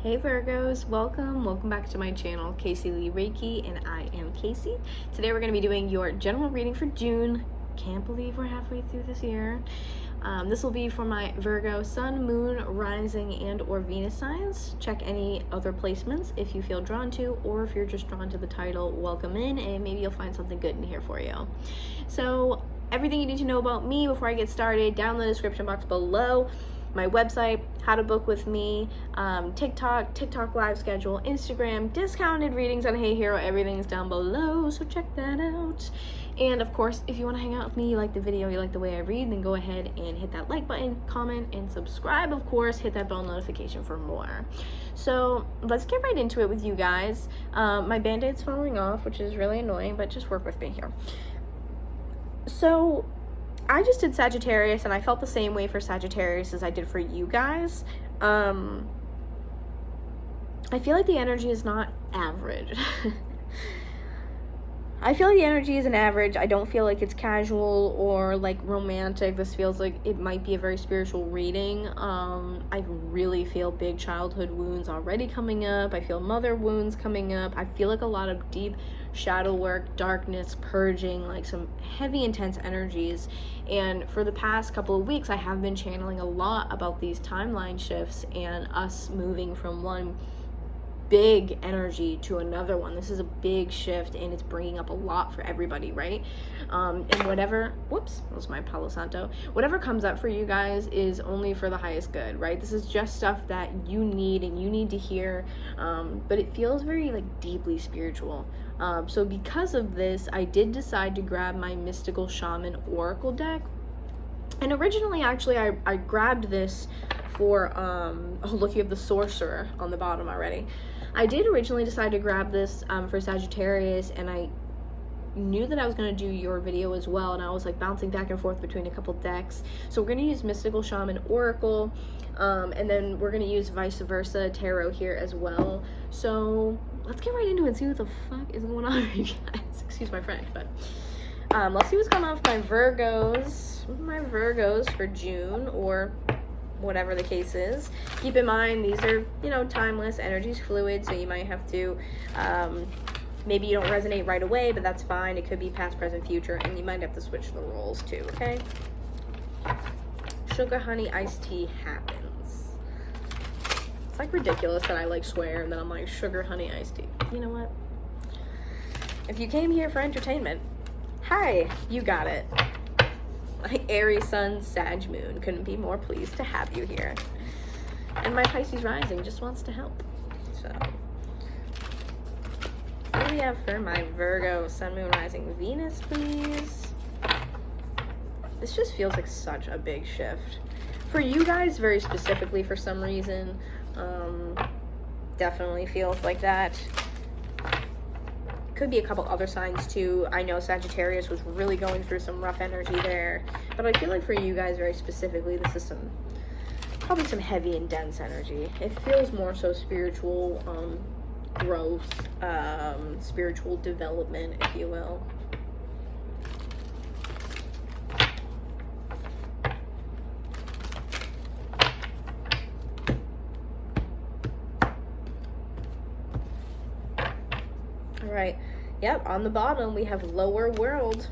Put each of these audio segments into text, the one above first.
Hey Virgos, welcome back to my channel, Caseyleigh and I am Casey. Today we're going to be doing your general reading for June. Can't believe we're halfway through this year. This will be for my Virgo Sun, Moon, Rising, and or Venus signs. Check any other placements if you feel drawn to, or if you're just drawn to the title, welcome in, and maybe you'll find something good in here for you. So everything you need to know about me before I get started, down in the description box below. My website, how to book with me, TikTok live schedule, Instagram, discounted readings on Hey Hero, everything's down below, so check that out. And of course, if you want to hang out with me, you like the video, you like the way I read, then go ahead and hit that like button, comment, and subscribe. Of course, hit that bell notification for more. So let's get right into it with you guys. My band-aid's falling off, which is really annoying, but just work with me here. So I just did Sagittarius, and I felt the same way for Sagittarius as I did for you guys. I feel like the energy is not average. I feel like the energy is an average. I don't feel like it's casual or like romantic. This feels like it might be a very spiritual reading. I really feel big childhood wounds already coming up. I feel mother wounds coming up. I feel like a lot of deep shadow work, darkness, purging, like some heavy intense energies. And for the past couple of weeks, I have been channeling a lot about these timeline shifts and us moving from one big energy to another one. This is a big shift, and it's bringing up a lot for everybody, right? And whatever, whoops, that was my Palo Santo. Whatever comes up for you guys is only for the highest good, right? This is just stuff that you need and you need to hear, but it feels very like deeply spiritual. So because of this, I did decide to grab my Mystical Shaman Oracle deck. And originally, actually, I grabbed this for, oh look, you have the Sorcerer on the bottom already. I did originally decide to grab this for Sagittarius, and I knew that I was going to do your video as well, and I was like bouncing back and forth between a couple decks. So we're going to use Mystical Shaman Oracle, and then we're going to use vice versa Tarot here as well. So let's get right into it and see what the fuck is going on with you guys. Excuse my French, but let's see what's going on with my Virgos for June, or whatever the case is. Keep in mind, these are, you know, timeless, energy's fluid, so you might have to, maybe you don't resonate right away, but that's fine. It could be past, present, future, and you might have to switch the roles too, okay? Sugar, honey, iced tea happens. It's like ridiculous that I like swear, and then I'm like, sugar, honey, iced tea. You know what? If you came here for entertainment, hi, you got it. My Aries Sun, Sag Moon, couldn't be more pleased to have you here. And my Pisces Rising just wants to help. So, what do we have for my Virgo, Sun, Moon, Rising, Venus, please? This just feels like such a big shift. For you guys, very specifically for some reason, definitely feels like that. Could be a couple other signs too. I know Sagittarius was really going through some rough energy there, but I feel like for you guys very specifically, this is probably some heavy and dense energy. It feels more so spiritual growth, spiritual development, if you will. Right. Yep, on the bottom we have lower world.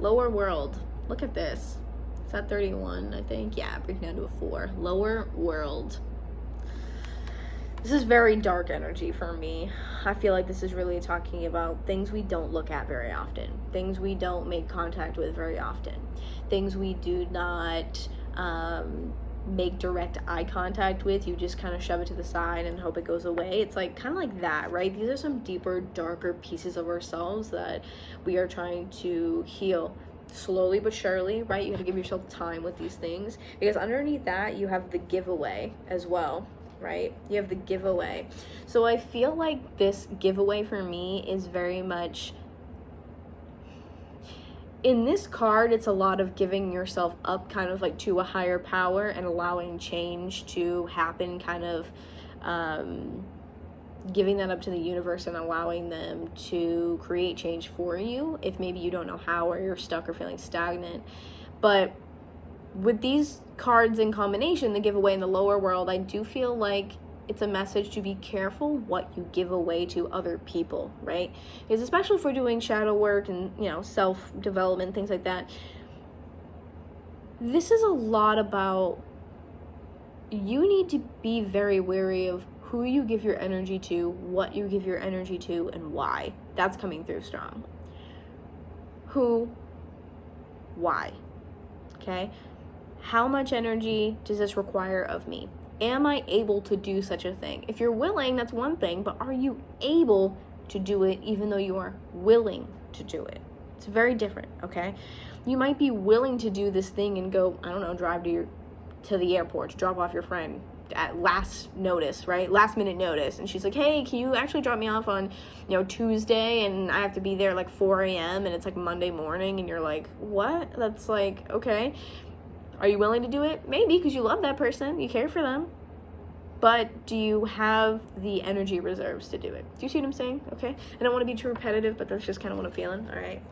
Lower world. Look at this. It's at 31, I think. Yeah, breaking down to a 4. Lower world. This is very dark energy for me. I feel like this is really talking about things we don't look at very often. Things we don't make contact with very often. Things we do not make direct eye contact with. You just kind of shove it to the side and hope it goes away. It's like kind of like that, right? These are some deeper, darker pieces of ourselves that we are trying to heal slowly but surely, right? You have to give yourself time with these things, because underneath that you have the giveaway as well, right? You have the giveaway. So I feel like this giveaway for me is very much, in this card, it's a lot of giving yourself up kind of like to a higher power and allowing change to happen, kind of giving that up to the universe and allowing them to create change for you if maybe you don't know how, or you're stuck or feeling stagnant. But with these cards in combination, the giveaway in the lower world, I do feel like it's a message to be careful what you give away to other people, right? Because especially if we're doing shadow work and, you know, self-development, things like that, this is a lot about, you need to be very wary of who you give your energy to, what you give your energy to, and why. That's coming through strong. Who, why, okay? How much energy does this require of me? Am I able to do such a thing? If you're willing, that's one thing, but are you able to do it even though you are willing to do it? It's very different, okay? You might be willing to do this thing and go, I don't know, drive to the airport to drop off your friend at last notice, right? Last minute notice. And she's like, hey, can you actually drop me off on, you know, Tuesday? And I have to be there like 4 a.m. and it's like Monday morning. And you're like, what? That's like, okay. Are you willing to do it? Maybe, because you love that person. You care for them. But do you have the energy reserves to do it? Do you see what I'm saying? Okay. I don't want to be too repetitive, but that's just kind of what I'm feeling. All right.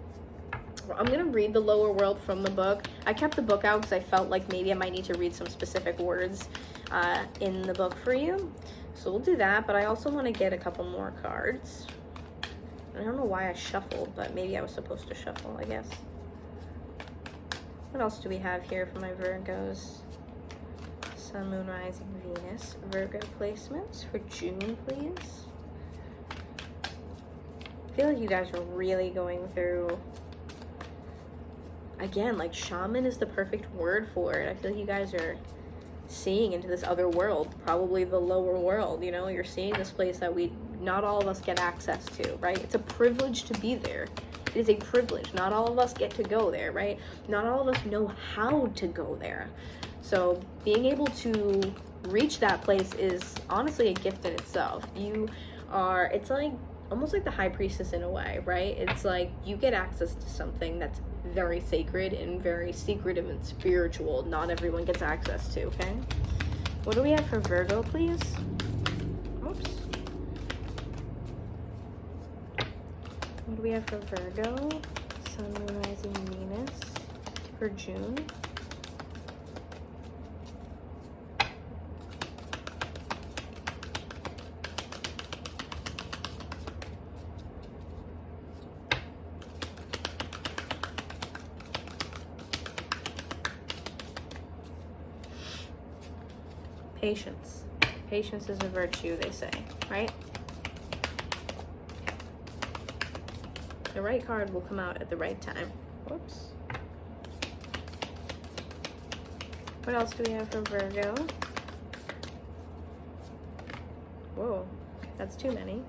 I'm going to read the lower world from the book. I kept the book out because I felt like maybe I might need to read some specific words in the book for you. So we'll do that, but I also want to get a couple more cards. I don't know why I shuffled, but maybe I was supposed to shuffle, I guess. What else do we have here for my Virgos? Sun, Moon, Rising, Venus. Virgo placements for June, please. I feel like you guys are really going through... Again, like shaman is the perfect word for it. I feel like you guys are seeing into this other world, probably the lower world, you know? You're seeing this place that not all of us get access to, right? It's a privilege to be there. It is a privilege. Not all of us get to go there, right? Not all of us know how to go there. So being able to reach that place is honestly a gift in itself. It's like almost like the high priestess in a way, right? It's like you get access to something that's very sacred and very secretive and spiritual. Not everyone gets access to, okay? What do we have for Virgo, please? Oops. What do we have for Virgo? Sun, Moon, Rising, Venus for June. Patience. Patience is a virtue, they say, right? The right card will come out at the right time. Whoops. What else do we have for Virgo? Whoa, that's too many.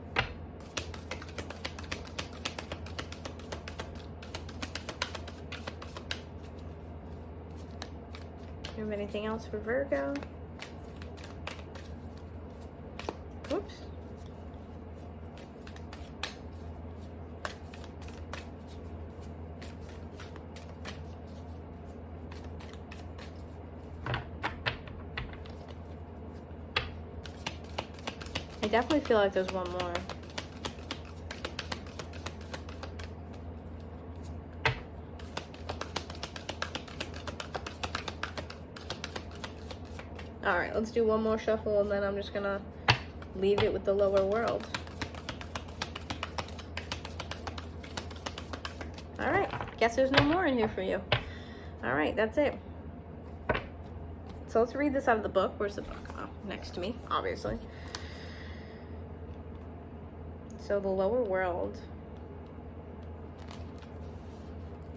Do you have anything else for Virgo? Oops. I definitely feel like there's one more. All right, let's do one more shuffle and then I'm just gonna leave it with the lower world. All right, guess there's no more in here for you. All right, that's it. So let's read this out of the book. Where's the book? Oh, next to me, obviously. So the lower world.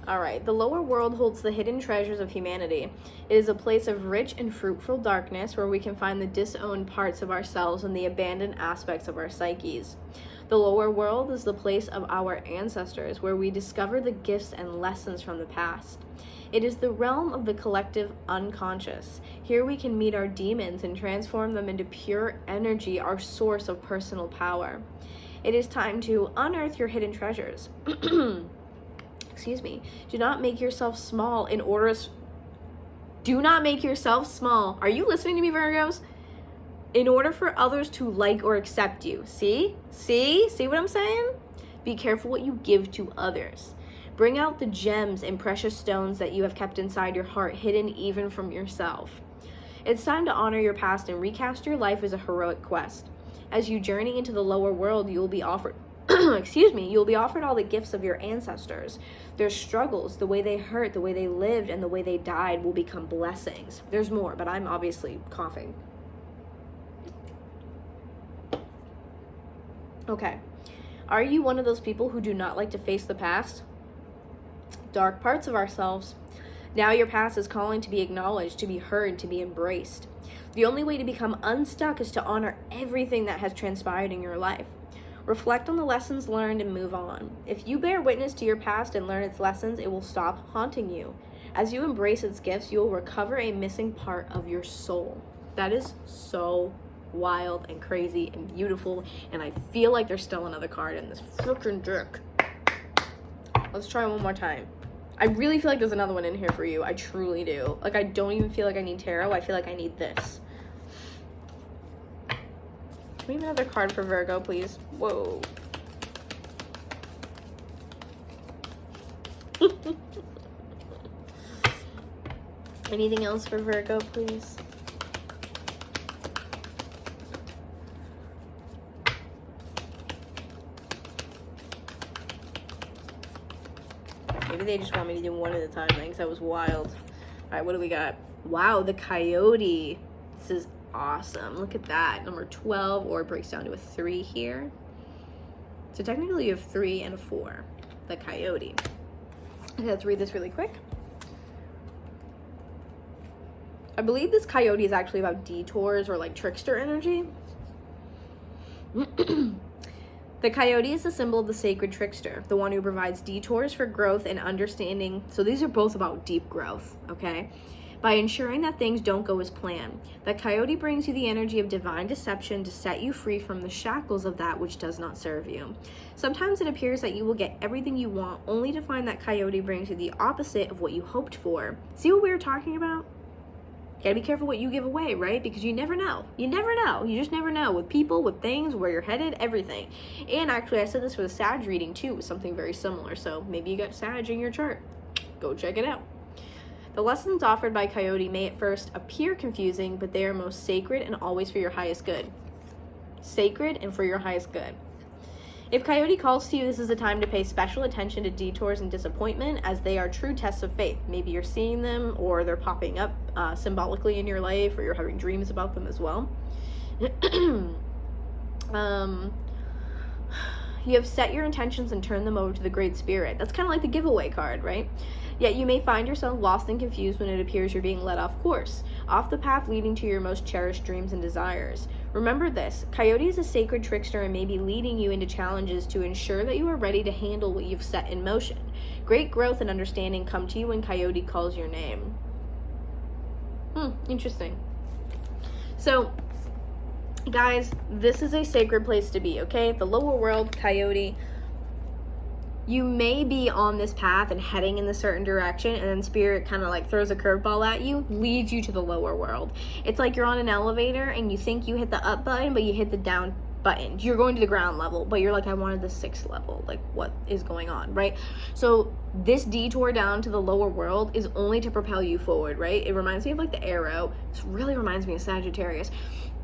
All right, the lower world holds the hidden treasures of humanity. It is a place of rich and fruitful darkness where we can find the disowned parts of ourselves and the abandoned aspects of our psyches. The lower world is the place of our ancestors where we discover the gifts and lessons from the past. It is the realm of the collective unconscious. Here we can meet our demons and transform them into pure energy, our source of personal power. It is time to unearth your hidden treasures. Excuse me. Do not make yourself small in order... Do not make yourself small. Are you listening to me, Virgos? In order for others to like or accept you. See? See what I'm saying? Be careful what you give to others. Bring out the gems and precious stones that you have kept inside your heart, hidden even from yourself. It's time to honor your past and recast your life as a heroic quest. As you journey into the lower world, you will be offered you'll be offered all the gifts of your ancestors. Their struggles, the way they hurt, the way they lived, and the way they died will become blessings. There's more, but I'm obviously coughing. Okay. Are you one of those people who do not like to face the past? Dark parts of ourselves. Now your past is calling to be acknowledged, to be heard, to be embraced. The only way to become unstuck is to honor everything that has transpired in your life. Reflect on the lessons learned and move on. If you bear witness to your past and learn its lessons, it will stop haunting you. As you embrace its gifts, you will recover a missing part of your soul. That is so wild and crazy and beautiful, and I feel like there's still another card in this freaking deck. Let's try one more time. I really feel like there's another one in here for you. I truly do. Like, I don't even feel like I need tarot. I feel like I need this. Can we have another card for Virgo, please? Whoa. Anything else for Virgo, please? Maybe they just want me to do one at a time. I think that was wild. All right, what do we got? Wow, the Coyote. This is awesome. Look at that. Number 12, or it breaks down to a 3 here. So technically you have 3 and a 4. The Coyote. Okay, let's read this really quick. I believe this Coyote is actually about detours or like trickster energy. The Coyote is the symbol of the sacred trickster, the one who provides detours for growth and understanding. So these are both about deep growth, okay? By ensuring that things don't go as planned. The Coyote brings you the energy of divine deception to set you free from the shackles of that which does not serve you. Sometimes it appears that you will get everything you want, only to find that Coyote brings you the opposite of what you hoped for. See what we were talking about? You gotta be careful what you give away, right? Because you never know. You never know. You just never know. With people, with things, where you're headed, everything. And actually, I said this for the Sag reading too, with something very similar. So maybe you got Sag in your chart. Go check it out. The lessons offered by Coyote may at first appear confusing, but they are most sacred and always for your highest good. Sacred and for your highest good. If Coyote calls to you, this is a time to pay special attention to detours and disappointment, as they are true tests of faith. Maybe you're seeing them, or they're popping up symbolically in your life, or you're having dreams about them as well. You have set your intentions and turned them over to the Great Spirit. That's kind of like the giveaway card, right? Yet you may find yourself lost and confused when it appears you're being led off course, off the path leading to your most cherished dreams and desires. Remember this, Coyote is a sacred trickster and may be leading you into challenges to ensure that you are ready to handle what you've set in motion. Great growth and understanding come to you when Coyote calls your name. Interesting. So, guys, this is a sacred place to be, okay? The lower world, Coyote. You may be on this path and heading in a certain direction, and then Spirit kind of like throws a curveball at you, leads you to the lower world. It's like you're on an elevator and you think you hit the up button, but you hit the down button. You're going to the ground level, but you're like, I wanted the 6th level. Like, what is going on, right? So this detour down to the lower world is only to propel you forward, right? It reminds me of like the arrow. This really reminds me of Sagittarius.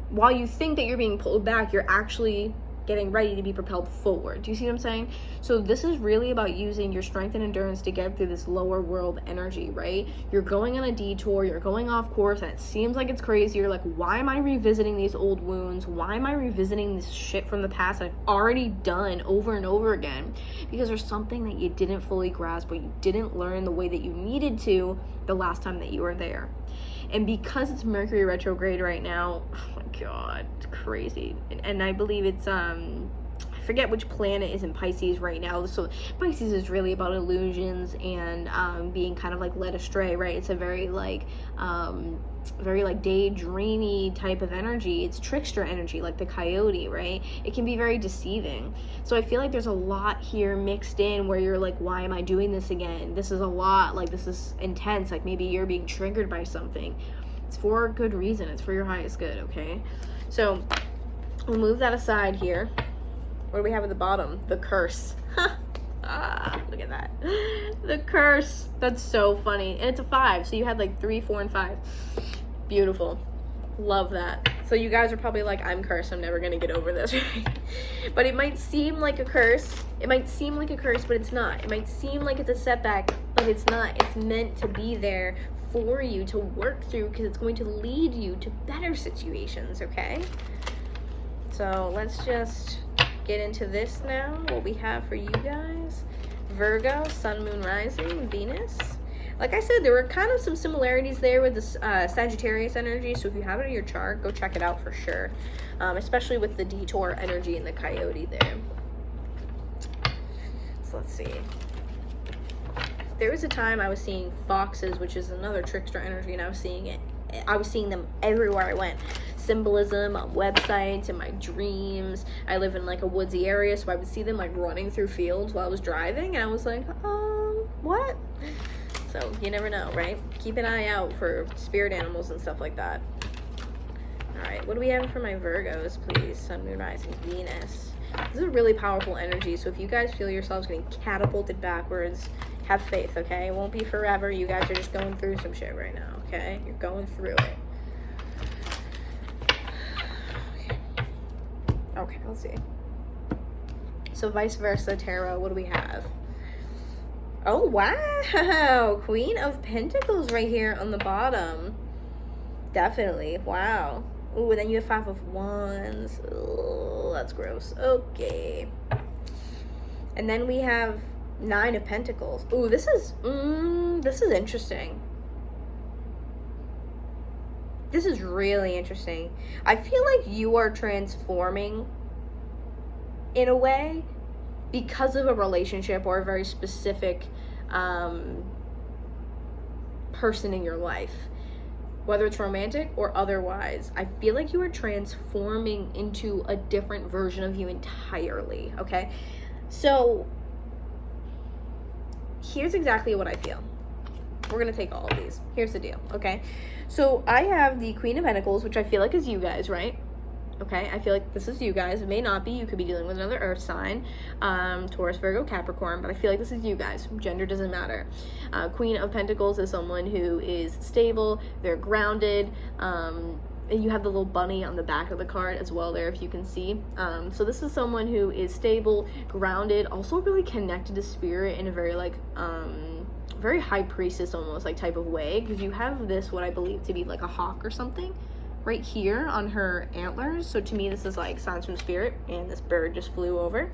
While you think that you're being pulled back, you're actually getting ready to be propelled forward. Do you see what I'm saying? So this is really about using your strength and endurance to get through this lower world energy, right? You're going on a detour, you're going off course, and it seems like it's crazy. You're like, why am I revisiting these old wounds? Why am I revisiting this shit from the past I've already done over and over again? Because there's something that you didn't fully grasp, or you didn't learn the way that you needed to the last time that you were there. And because it's Mercury retrograde right now, oh my God, it's crazy. And I believe it's, I forget which planet is in Pisces right now. So Pisces is really about illusions and being kind of like led astray, right? It's a very like daydreamy type of energy. It's trickster energy, like the Coyote, right? It can be very deceiving. So I feel like there's a lot here mixed in where you're like, why am I doing this again? This is a lot, like this is intense. Like maybe you're being triggered by something. It's for a good reason. It's for your highest good, okay? So we'll move that aside here. What do we have at the bottom? The curse. Look at that. The curse. That's so funny. And it's a 5. So you had like 3, 4, and 5. Beautiful. Love that. So you guys are probably like, I'm cursed, I'm never gonna get over this. But it might seem like a curse. It might seem like a curse, but it's not. It might seem like it's a setback, but it's not. It's meant to be there for you to work through, because it's going to lead you to better situations, okay? So let's just get into this now, what we have for you guys. Virgo, sun, moon, rising, Venus. Like I said, there were kind of some similarities there with this Sagittarius energy, so if you have it in your chart, go check it out for sure, especially with the DETOUR energy and the Coyote there. So let's see. There was a time I was seeing foxes, which is another trickster energy, and I was seeing them everywhere I went. Symbolism on websites, in my dreams. I live in like a woodsy area, so I would see them like running through fields while I was driving, and I was like, what? So you never know, right? Keep an eye out for spirit animals and stuff like that. All right, what do we have for my Virgos, please? Sun, moon, rising, Venus. This is a really powerful energy, so if you guys feel yourselves getting catapulted backwards, have faith, okay? It won't be forever. You guys are just going through some shit right now, okay? You're going through it. Okay, let's see. So vice versa, tarot, what do we have? Oh, wow. Queen of Pentacles right here on the bottom. Definitely. Wow. Ooh, and then you have 5 of Wands. Oh, that's gross. Okay. And then we have 9 of Pentacles. Ooh, this is interesting. This is really interesting. I feel like you are transforming in a way because of a relationship or a very specific person in your life, whether it's romantic or otherwise. I feel like you are transforming into a different version of you entirely, okay? So here's exactly what I feel. We're gonna take all of these. Here's the deal, okay? So I have the Queen of Pentacles, which I feel like is you guys, right? Okay, I feel like this is you guys. It may not be. You could be dealing with another earth sign, Taurus, Virgo, Capricorn, but I feel like this is you guys. Gender doesn't matter. Queen of Pentacles is someone who is stable, they're grounded, and you have the little bunny on the back of the card as well there, if you can see. So this is someone who is stable, grounded, also really connected to spirit in a very like very high priestess almost like type of way, because you have this, what I believe to be like a hawk or something right here on her antlers. So to me, this is like signs from spirit, and this bird just flew over.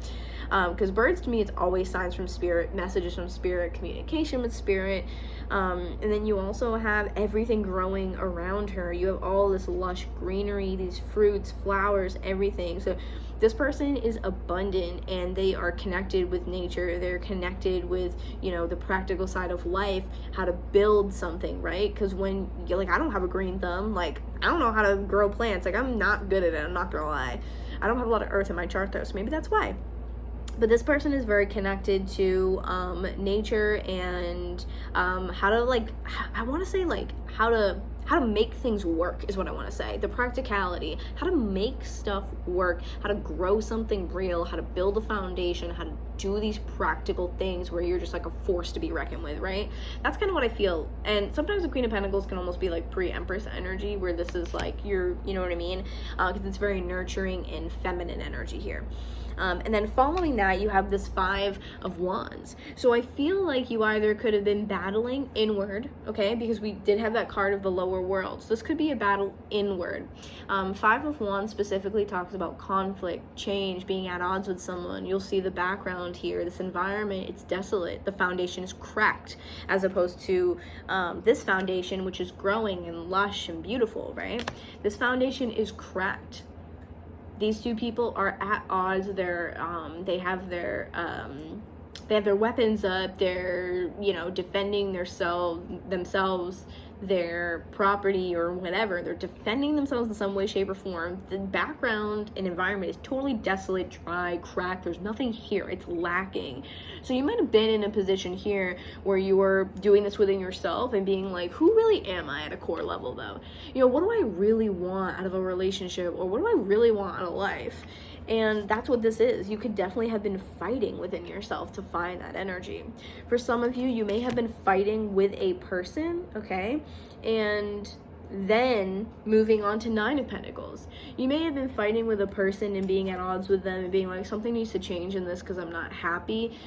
Because birds, to me, it's always signs from spirit, messages from spirit, communication with spirit. And then you also have everything growing around her. You have all this lush greenery, these fruits, flowers, everything. So this person is abundant, and they are connected with nature. They're connected with, you know, the practical side of life, how to build something, right? Because when you're like, I don't have a green thumb, like, I don't know how to grow plants. Like, I'm not good at it, I'm not gonna lie. I don't have a lot of earth in my chart though, so maybe that's why. But this person is very connected to nature and how to, like, I want to say, like, how to make things work is what I want to say. The practicality, how to make stuff work, how to grow something real, how to build a foundation, how to do these practical things where you're just like a force to be reckoned with, right? That's kind of what I feel. And sometimes the Queen of Pentacles can almost be like pre-Empress energy, where this is like you know what I mean? Because it's very nurturing and feminine energy here. And then following that, you have this 5 of Wands. So I feel like you either could have been battling inward, okay, because we did have that card of the lower world. So this could be a battle inward. 5 of Wands specifically talks about conflict, change, being at odds with someone. You'll see the background here. This environment, it's desolate. The foundation is cracked, as opposed to this foundation, which is growing and lush and beautiful, right? This foundation is cracked. These two people are at odds. They have their weapons up. They're, you know, defending themselves, their property or whatever. They're defending themselves in some way, shape, or form. The background and environment is totally desolate, dry, cracked. There's nothing here. It's lacking. So you might have been in a position here where you were doing this within yourself and being like, who really am I at a core level though? You know, what do I really want out of a relationship, or what do I really want out of life? And that's what this is. You could definitely have been fighting within yourself to find that energy. For some of you, you may have been fighting with a person, okay? And Then moving on to Nine of Pentacles. You may have been fighting with a person and being at odds with them and being like, something needs to change in this because I'm not happy.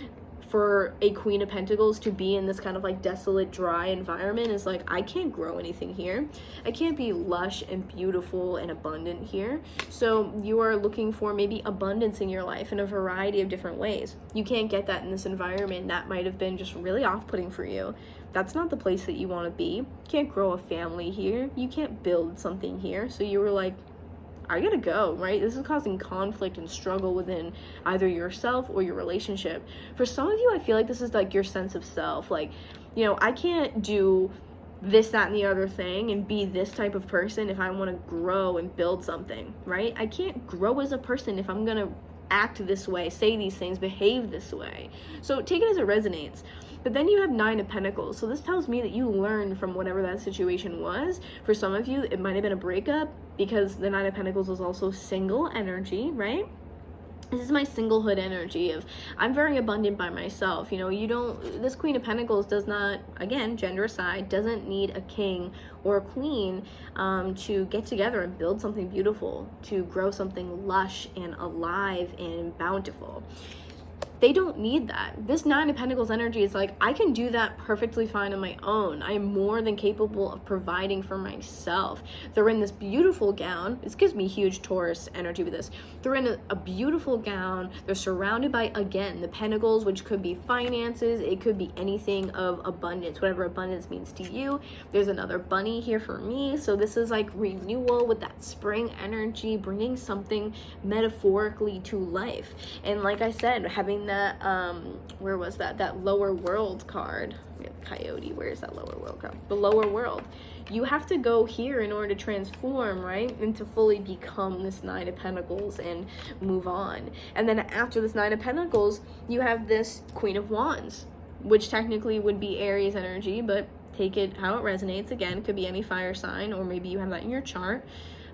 For a Queen of Pentacles to be in this kind of like desolate, dry environment is like, I can't grow anything here. I can't be lush and beautiful and abundant here. So you are looking for maybe abundance in your life in a variety of different ways. You can't get that in this environment. That might have been just really off-putting for you. That's not the place that you want to be. You can't grow a family here. You can't build something here. So you were like, I gotta go, right? This is causing conflict and struggle within either yourself or your relationship. For some of you, I feel like this is like your sense of self. Like, you know, I can't do this, that, and the other thing and be this type of person if I want to grow and build something, right? I can't grow as a person if I'm gonna act this way, say these things, behave this way. So take it as it resonates. But then you have Nine of Pentacles. So this tells me that you learned from whatever that situation was. For some of you, it might have been a breakup because the Nine of Pentacles is also single energy, right? This is my singlehood energy of I'm very abundant by myself. You know, this Queen of Pentacles does not, again, gender aside, doesn't need a king or a queen to get together and build something beautiful, to grow something lush and alive and bountiful. They don't need that. This Nine of Pentacles energy is like, I can do that perfectly fine on my own. I am more than capable of providing for myself. They're in this beautiful gown. This gives me huge Taurus energy with this. They're in a beautiful gown. They're surrounded by, again, the Pentacles, which could be finances. It could be anything of abundance, whatever abundance means to you. There's another bunny here for me. So this is like renewal with that spring energy, bringing something metaphorically to life. And like I said, having that where was that lower world card. We have Coyote. Where is that lower world card? The lower world. You have to go here in order to transform, right, and to fully become this Nine of Pentacles and move on. And then after this Nine of Pentacles, you have this Queen of Wands, which technically would be Aries energy, but take it how it resonates. Again, it could be any fire sign, or maybe you have that in your chart.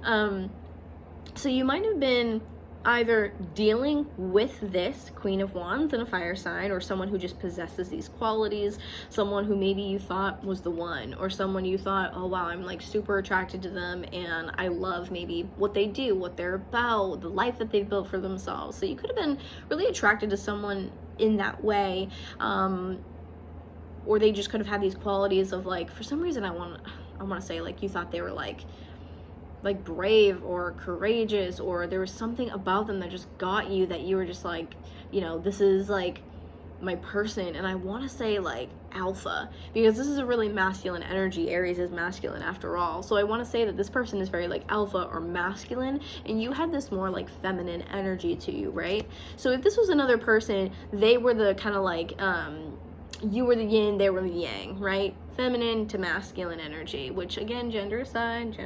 So you might have been either dealing with this Queen of Wands in a fire sign, or someone who just possesses these qualities, someone who maybe you thought was the one, or someone you thought, oh wow, I'm like super attracted to them and I love maybe what they do, what they're about, the life that they've built for themselves. So you could have been really attracted to someone in that way, or they just could have had these qualities of like, for some reason I want to say like you thought they were like brave or courageous, or there was something about them that just got you, that you were just like, you know, this is like my person. And I want to say like alpha, because this is a really masculine energy. Aries is masculine after all. So I want to say that this person is very like alpha or masculine, and you had this more like feminine energy to you, right? So if this was another person, they were the kind of like, you were the yin, they were the yang, right? Feminine to masculine energy, which again, gender aside.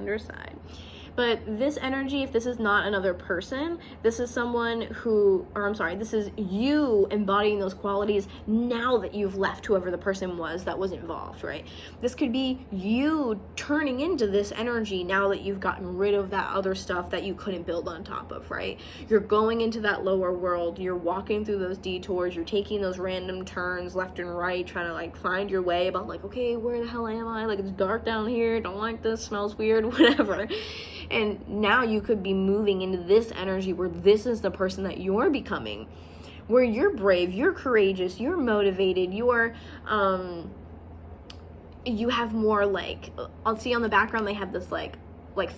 But this energy, if this is not another person, this is someone who, or I'm sorry, this is you embodying those qualities now that you've left whoever the person was that was involved, right? This could be you turning into this energy now that you've gotten rid of that other stuff that you couldn't build on top of, right? You're going into that lower world, you're walking through those detours, you're taking those random turns left and right, trying to like find your way about like, okay, where the hell am I? Like, it's dark down here, don't like this, smells weird, whatever. And now you could be moving into this energy where this is the person that you're becoming, where you're brave, you're courageous, you're motivated, you're, you have more like, I'll see on the background, they have this like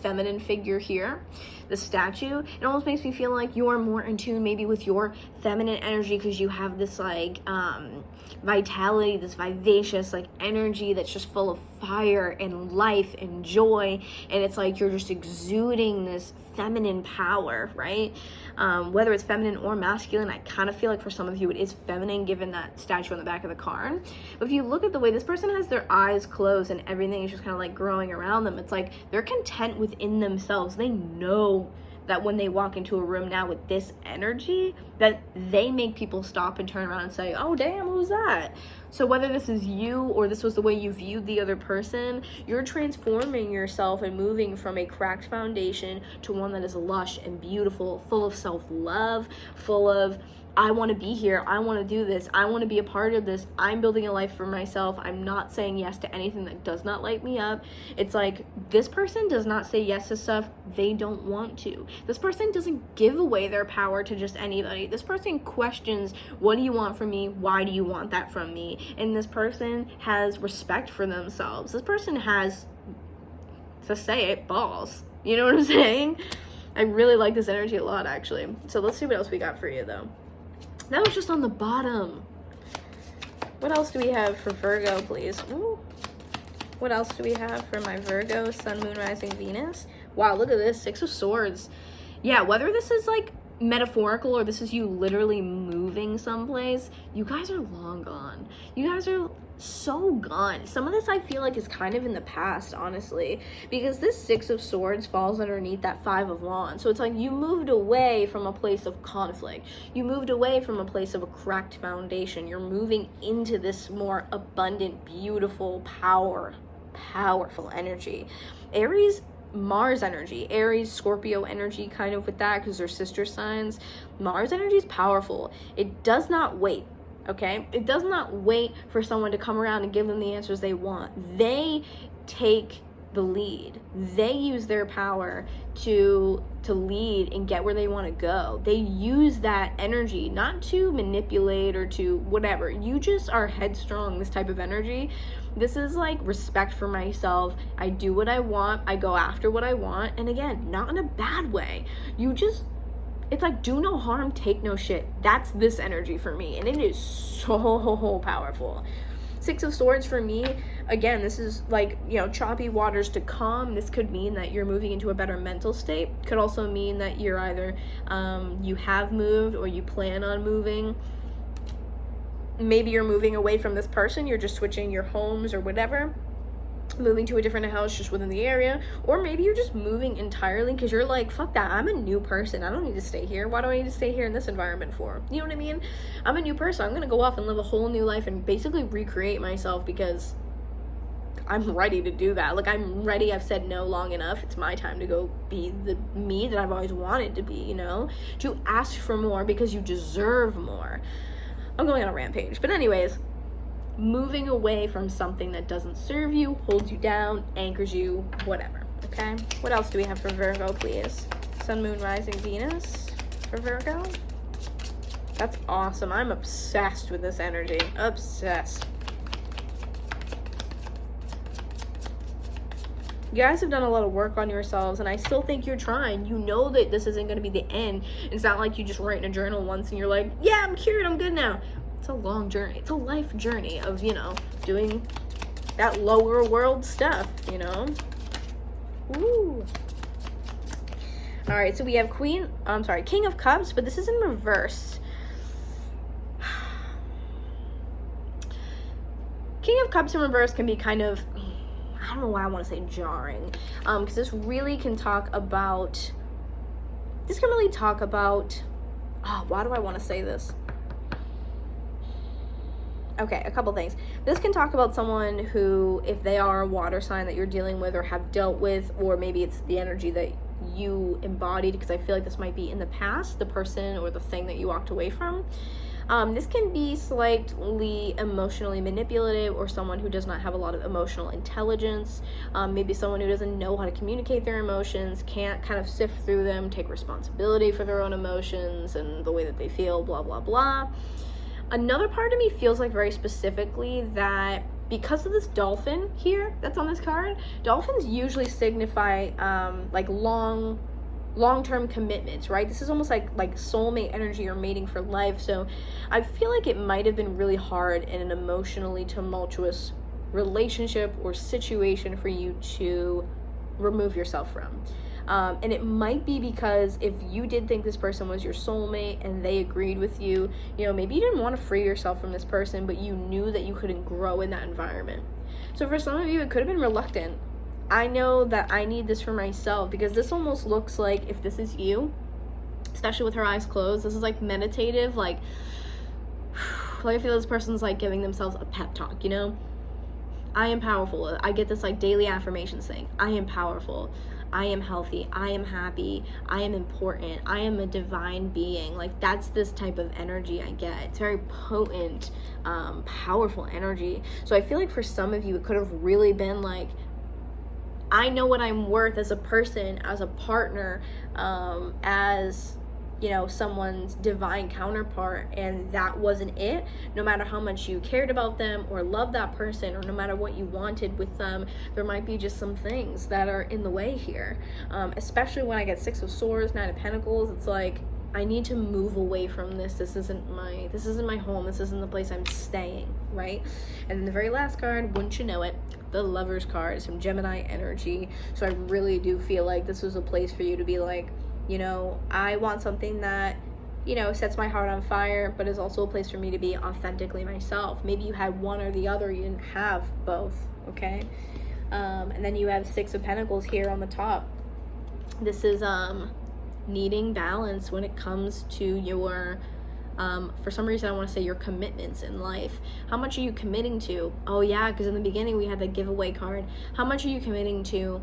feminine figure here, the statue. It almost makes me feel like you're more in tune maybe with your feminine energy, because you have this like vitality, this vivacious like energy that's just full of fire and life and joy, and it's like you're just exuding this feminine power, right? Whether it's feminine or masculine, I kind of feel like for some of you it is feminine given that statue on the back of the card. But if you look at the way this person has their eyes closed and everything is just kind of like growing around them, it's like they're content within themselves. They know that when they walk into a room now with this energy, that they make people stop and turn around and say, oh damn, who's that? So whether this is you or this was the way you viewed the other person, you're transforming yourself and moving from a cracked foundation to one that is lush and beautiful, full of self-love, full of I want to be here. I want to do this. I want to be a part of this. I'm building a life for myself. I'm not saying yes to anything that does not light me up. It's like, this person does not say yes to stuff they don't want to. This person doesn't give away their power to just anybody. This person questions, what do you want from me? Why do you want that from me? And this person has respect for themselves. This person has, to say it, balls. You know what I'm saying? I really like this energy a lot, actually. So let's see what else we got for you, though. That was just on the bottom. What else do we have for Virgo, please? Ooh. What else do we have for my Virgo, Sun, Moon, Rising, Venus? Wow, look at this, 6 of Swords. Yeah, whether this is like metaphorical or this is you literally moving someplace, you guys are long gone. You guys are so gone. Some of this I feel like is kind of in the past, honestly, because this 6 of Swords falls underneath that 5 of Wands. So it's like you moved away from a place of conflict. You moved away from a place of a cracked foundation. You're moving into this more abundant, beautiful, powerful energy. Aries, Mars energy, Aries, Scorpio energy, kind of with that, because they're sister signs. Mars energy is powerful. It does not wait. Okay, it does not wait for someone to come around and give them the answers they want. They take the lead. They use their power to lead and get where they want to go. They use that energy not to manipulate or to whatever. You just are headstrong, this type of energy. This is like respect for myself. I do what I want. I go after what I want. And again, not in a bad way. You just, it's like, do no harm, take no shit. That's this energy for me. And it is so powerful. 6 of Swords for me, again, this is like, you know, choppy waters to calm. This could mean that you're moving into a better mental state. Could also mean that you're either, you have moved or you plan on moving. Maybe you're moving away from this person. You're just switching your homes or whatever. Moving to a different house just within the area, or maybe you're just moving entirely because you're like, fuck that, I'm a new person, I don't need to stay here. Why do I need to stay here in this environment for? You know what I mean? I'm a new person. I'm gonna go off and live a whole new life and basically recreate myself because I'm ready to do that. Like, I'm ready. I've said no long enough. It's my time to go be the me that I've always wanted to be, you know, to ask for more because you deserve more. I'm going on a rampage, but anyways, moving away from something that doesn't serve you, holds you down, anchors you, whatever, okay? What else do we have for Virgo, please? Sun, Moon, Rising, Venus for Virgo. That's awesome. I'm obsessed with this energy. Obsessed. You guys have done a lot of work on yourselves, and I still think you're trying. You know that this isn't going to be the end. It's not like you just write in a journal once and you're like, yeah, I'm cured, I'm good now. It's a long journey. It's a life journey of, you know, doing that lower world stuff, you know? Ooh. All right, so we have King of Cups, but this is in reverse. King of Cups in reverse can be kind of, I don't know why I want to say jarring, because this really can talk about, why do I want to say this? Okay, a couple things. This can talk about someone who, if they are a water sign that you're dealing with or have dealt with, or maybe it's the energy that you embodied, because I feel like this might be in the past, the person or the thing that you walked away from. This can be slightly emotionally manipulative, or someone who does not have a lot of emotional intelligence. Maybe someone who doesn't know how to communicate their emotions, can't kind of sift through them, take responsibility for their own emotions and the way that they feel, blah, blah, blah. Another part of me feels like very specifically that because of this dolphin here that's on this card, dolphins usually signify like long-term commitments, right? This is almost like soulmate energy or mating for life. So I feel like it might have been really hard in an emotionally tumultuous relationship or situation for you to remove yourself from. And it might be because if you did think this person was your soulmate and they agreed with you, you know, maybe you didn't want to free yourself from this person, but you knew that you couldn't grow in that environment. So for some of you, it could have been reluctant. I know that I need this for myself, because this almost looks like, if this is you, especially with her eyes closed, this is like meditative, like I feel this person's like giving themselves a pep talk, you know? I am powerful. I get this like daily affirmations thing. I am powerful. I am healthy, I am happy, I am important, I am a divine being. Like, that's this type of energy I get. It's very potent, powerful energy. So I feel like for some of you, it could have really been like, I know what I'm worth as a person, as a partner, as, you know, someone's divine counterpart, and that wasn't it. No matter how much you cared about them or loved that person, or no matter what you wanted with them, there might be just some things that are in the way here. Especially when I get 6 of Swords, 9 of Pentacles, it's like, I need to move away from this. This isn't my home. This isn't the place I'm staying, right? And then the very last card, wouldn't you know it, the Lover's card, some Gemini energy. So I really do feel like this was a place for you to be like, you know, I want something that, you know, sets my heart on fire, but is also a place for me to be authentically myself. Maybe you had one or the other, you didn't have both, okay? And then you have 6 of Pentacles here on the top. This is needing balance when it comes to your for some reason I want to say your commitments in life. How much are you committing to? Oh yeah, because in the beginning we had the giveaway card. How much are you committing to?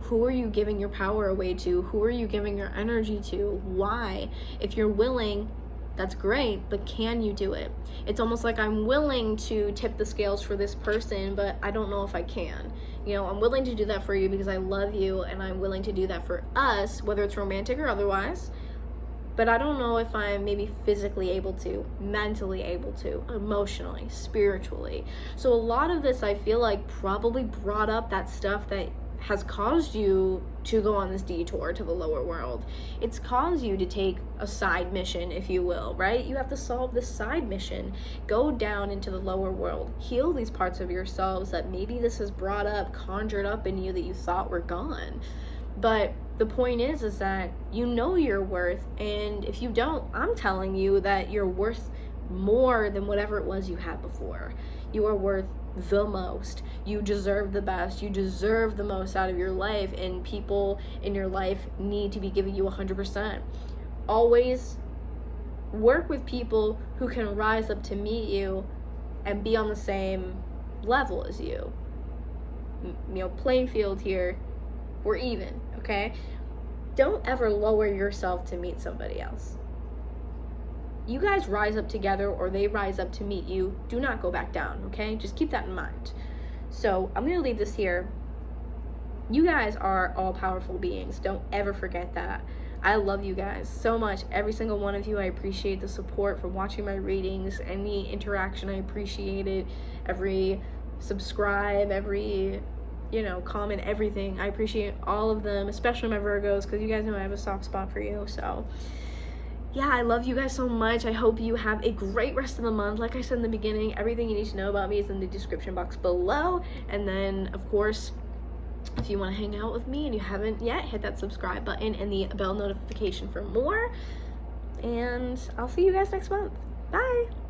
Who are you giving your power away to? Who are you giving your energy to? Why? If you're willing, that's great, but can you do it? It's almost like, I'm willing to tip the scales for this person, but I don't know if I can. You know, I'm willing to do that for you because I love you, and I'm willing to do that for us, whether it's romantic or otherwise, but I don't know if I'm maybe physically able to, mentally able to, emotionally, spiritually. So a lot of this, I feel like, probably brought up that stuff that has caused you to go on this detour to the lower world. It's caused you to take a side mission, if you will, right? You have to solve this side mission, go down into the lower world, heal these parts of yourselves that maybe this has brought up, conjured up in you that you thought were gone. But the point is that you know your worth, and if you don't, I'm telling you that you're worth more than whatever it was you had before. You are worth the most. You deserve the best. You deserve the most out of your life, and people in your life need to be giving you 100%. Always work with people who can rise up to meet you and be on the same level as you. You know, playing field here, we're even, okay? Don't ever lower yourself to meet somebody else. You guys rise up together, or they rise up to meet you. Do not go back down, okay? Just keep that in mind. So I'm going to leave this here. You guys are all powerful beings. Don't ever forget that. I love you guys so much. Every single one of you. I appreciate the support for watching my readings. Any interaction, I appreciate it. Every subscribe, every, you know, comment, everything. I appreciate all of them, especially my Virgos, because you guys know I have a soft spot for you. So yeah, I love you guys so much. I hope you have a great rest of the month. Like I said in the beginning, everything you need to know about me is in the description box below. And then, of course, if you want to hang out with me and you haven't yet, hit that subscribe button and the bell notification for more. And I'll see you guys next month. Bye!